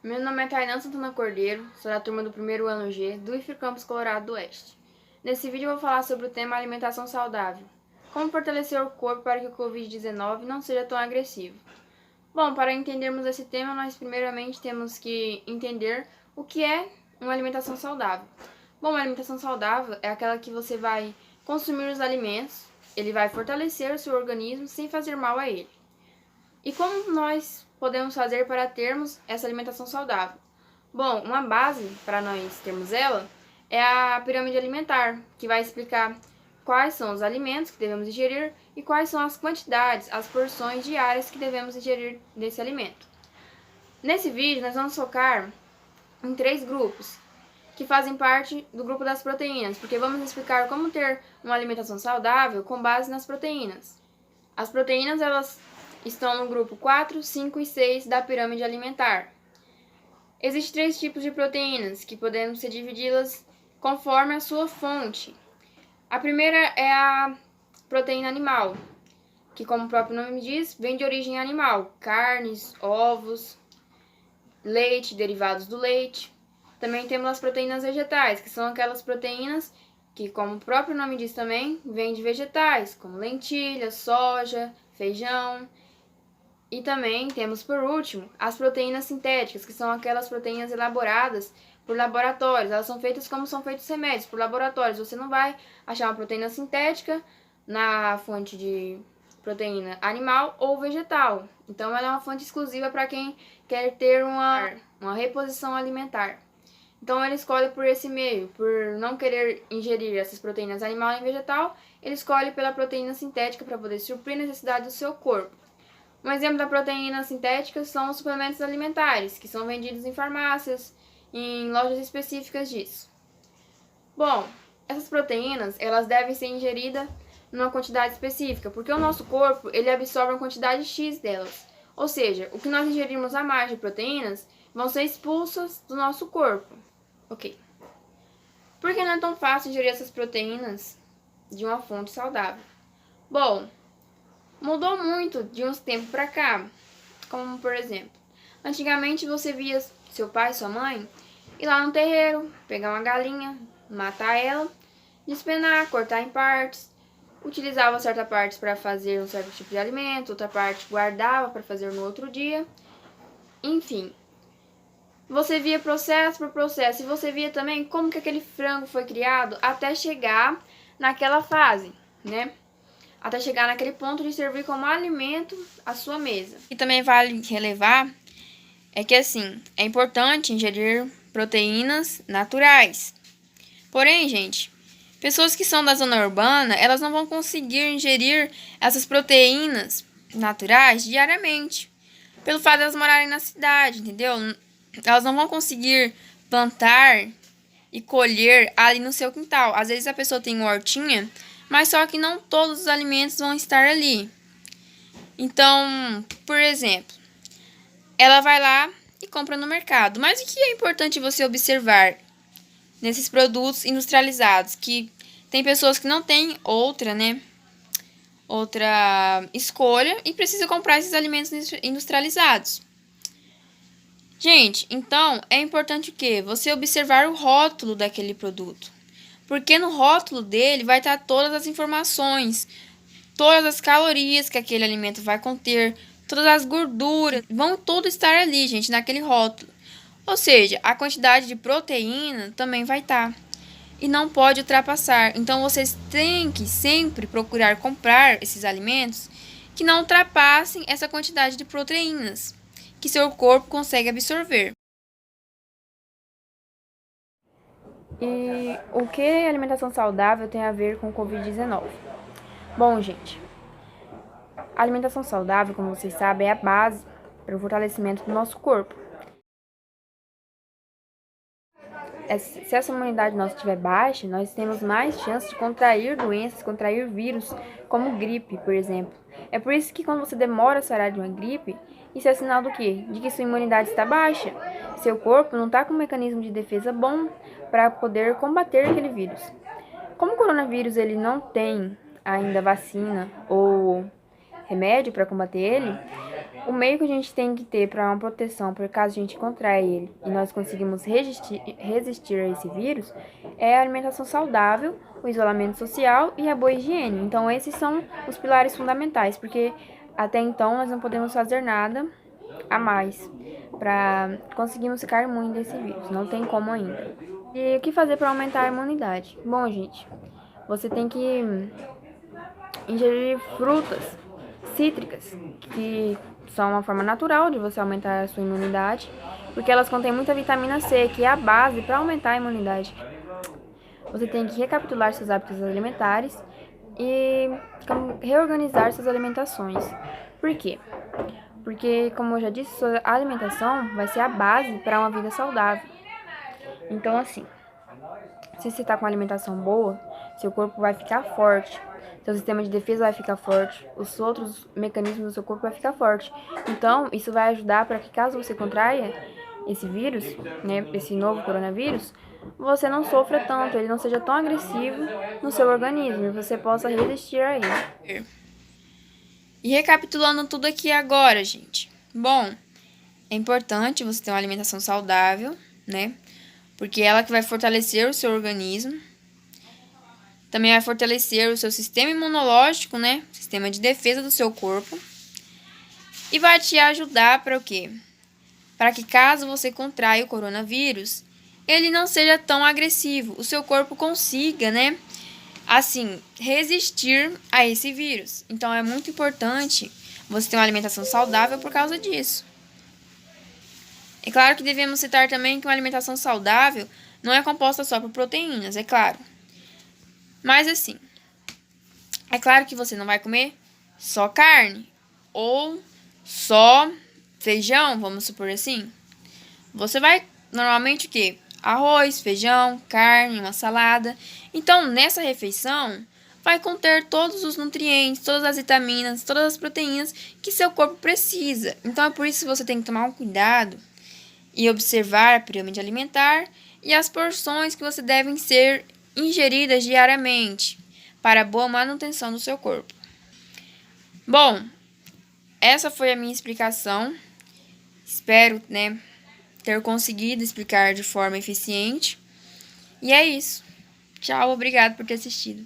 Meu nome é Tainan Santana Cordeiro, sou da turma do primeiro ano G do IFR Campus Colorado do Oeste. Nesse vídeo eu vou falar sobre o tema alimentação saudável. Como fortalecer o corpo para que o Covid-19 não seja tão agressivo. Bom, para entendermos esse tema, nós primeiramente temos que entender o que é uma alimentação saudável. Bom, uma alimentação saudável é aquela que você vai consumir os alimentos, ele vai fortalecer o seu organismo sem fazer mal a ele. E como nós podemos fazer para termos essa alimentação saudável? Bom, uma base para nós termos ela é a pirâmide alimentar, que vai explicar quais são os alimentos que devemos ingerir e quais são as quantidades, as porções diárias que devemos ingerir desse alimento. Nesse vídeo, nós vamos focar em 3 grupos, que fazem parte do grupo das proteínas, porque vamos explicar como ter uma alimentação saudável com base nas proteínas. As proteínas, elas estão no grupo 4, 5 e 6 da pirâmide alimentar. Existem 3 tipos de proteínas, que podemos dividi-las conforme a sua fonte. A primeira é a proteína animal, que, como o próprio nome diz, vem de origem animal, carnes, ovos, leite, derivados do leite. Também temos as proteínas vegetais, que são aquelas proteínas que, como o próprio nome diz também, vêm de vegetais, como lentilha, soja, feijão. E também temos, por último, as proteínas sintéticas, que são aquelas proteínas elaboradas por laboratórios. Elas são feitas como são feitos remédios, por laboratórios. Você não vai achar uma proteína sintética na fonte de proteína animal ou vegetal. Então, ela é uma fonte exclusiva para quem quer ter uma reposição alimentar. Então, ele escolhe por esse meio, por não querer ingerir essas proteínas animal e vegetal, ele escolhe pela proteína sintética para poder suprir a necessidade do seu corpo. Um exemplo da proteína sintética são os suplementos alimentares, que são vendidos em farmácias, em lojas específicas disso. Bom, essas proteínas, elas devem ser ingeridas numa quantidade específica, porque o nosso corpo, ele absorve uma quantidade X delas. Ou seja, o que nós ingerirmos a mais de proteínas vão ser expulsas do nosso corpo. Ok. Por que não é tão fácil ingerir essas proteínas de uma fonte saudável? Bom, mudou muito de uns tempos pra cá. Como, por exemplo, antigamente você via seu pai, sua mãe, ir lá no terreiro, pegar uma galinha, matar ela, despenar, cortar em partes, utilizava certa parte para fazer um certo tipo de alimento, outra parte guardava para fazer no outro dia. Enfim, você via processo por processo e você via também como que aquele frango foi criado até chegar naquela fase, né? Até chegar naquele ponto de servir como alimento à sua mesa. E também vale relevar é que, assim, é importante ingerir proteínas naturais. Porém, gente, pessoas que são da zona urbana, elas não vão conseguir ingerir essas proteínas naturais diariamente, pelo fato de elas morarem na cidade, entendeu? Elas não vão conseguir plantar e colher ali no seu quintal. Às vezes a pessoa tem uma hortinha, mas só que não todos os alimentos vão estar ali. Então, por exemplo, ela vai lá e compra no mercado. Mas o que é importante você observar nesses produtos industrializados? Que tem pessoas que não têm outra escolha e precisam comprar esses alimentos industrializados. Gente, então é importante o quê? Você observar o rótulo daquele produto. Porque no rótulo dele vai estar todas as informações, todas as calorias que aquele alimento vai conter, todas as gorduras, vão tudo estar ali, gente, naquele rótulo. Ou seja, a quantidade de proteína também vai estar. E não pode ultrapassar. Então, vocês têm que sempre procurar comprar esses alimentos que não ultrapassem essa quantidade de proteínas que seu corpo consegue absorver. E o que a alimentação saudável tem a ver com o Covid-19? Bom, gente, a alimentação saudável, como vocês sabem, é a base para o fortalecimento do nosso corpo. Se essa imunidade nossa estiver baixa, nós temos mais chance de contrair doenças, contrair vírus, como gripe, por exemplo. É por isso que quando você demora a sarar de uma gripe, isso é sinal do quê? De que sua imunidade está baixa. Seu corpo não está com um mecanismo de defesa bom para poder combater aquele vírus. Como o coronavírus ele não tem ainda vacina ou remédio para combater ele, O meio que a gente tem que ter para uma proteção, por caso a gente contraia ele e nós conseguimos resistir a esse vírus, é a alimentação saudável, o isolamento social e a boa higiene. Então, esses são os pilares fundamentais, porque até então nós não podemos fazer nada a mais para conseguirmos ficar imune desse vírus. Não tem como ainda. E o que fazer para aumentar a imunidade? Bom, gente, você tem que ingerir frutas cítricas, que são uma forma natural de você aumentar a sua imunidade, porque elas contêm muita vitamina C, que é a base para aumentar a imunidade. Você tem que recapitular seus hábitos alimentares e reorganizar suas alimentações. Por quê? Porque, como eu já disse, sua alimentação vai ser a base para uma vida saudável. Então, assim, se você está com uma alimentação boa, seu corpo vai ficar forte, seu sistema de defesa vai ficar forte, os outros mecanismos do seu corpo vai ficar forte. Então, isso vai ajudar para que caso você contraia esse vírus, né, esse novo coronavírus, você não sofra tanto, ele não seja tão agressivo no seu organismo e você possa resistir a ele. E recapitulando tudo aqui agora, gente. Bom, é importante você ter uma alimentação saudável, né? Porque é ela que vai fortalecer o seu organismo. Também vai fortalecer o seu sistema imunológico, né? Sistema de defesa do seu corpo. E vai te ajudar para o quê? Para que caso você contraia o coronavírus, ele não seja tão agressivo. O seu corpo consiga, né? Assim, resistir a esse vírus. Então, é muito importante você ter uma alimentação saudável por causa disso. É claro que devemos citar também que uma alimentação saudável não é composta só por proteínas, é claro. Mas assim, é claro que você não vai comer só carne ou só feijão, vamos supor assim. Você vai normalmente o quê? Arroz, feijão, carne, uma salada. Então, nessa refeição, vai conter todos os nutrientes, todas as vitaminas, todas as proteínas que seu corpo precisa. Então, é por isso que você tem que tomar um cuidado e observar a pirâmide alimentar e as porções que você devem ser ingeridas diariamente para a boa manutenção do seu corpo. Bom, essa foi a minha explicação. Espero, né, ter conseguido explicar de forma eficiente. E é isso. Tchau, obrigado por ter assistido.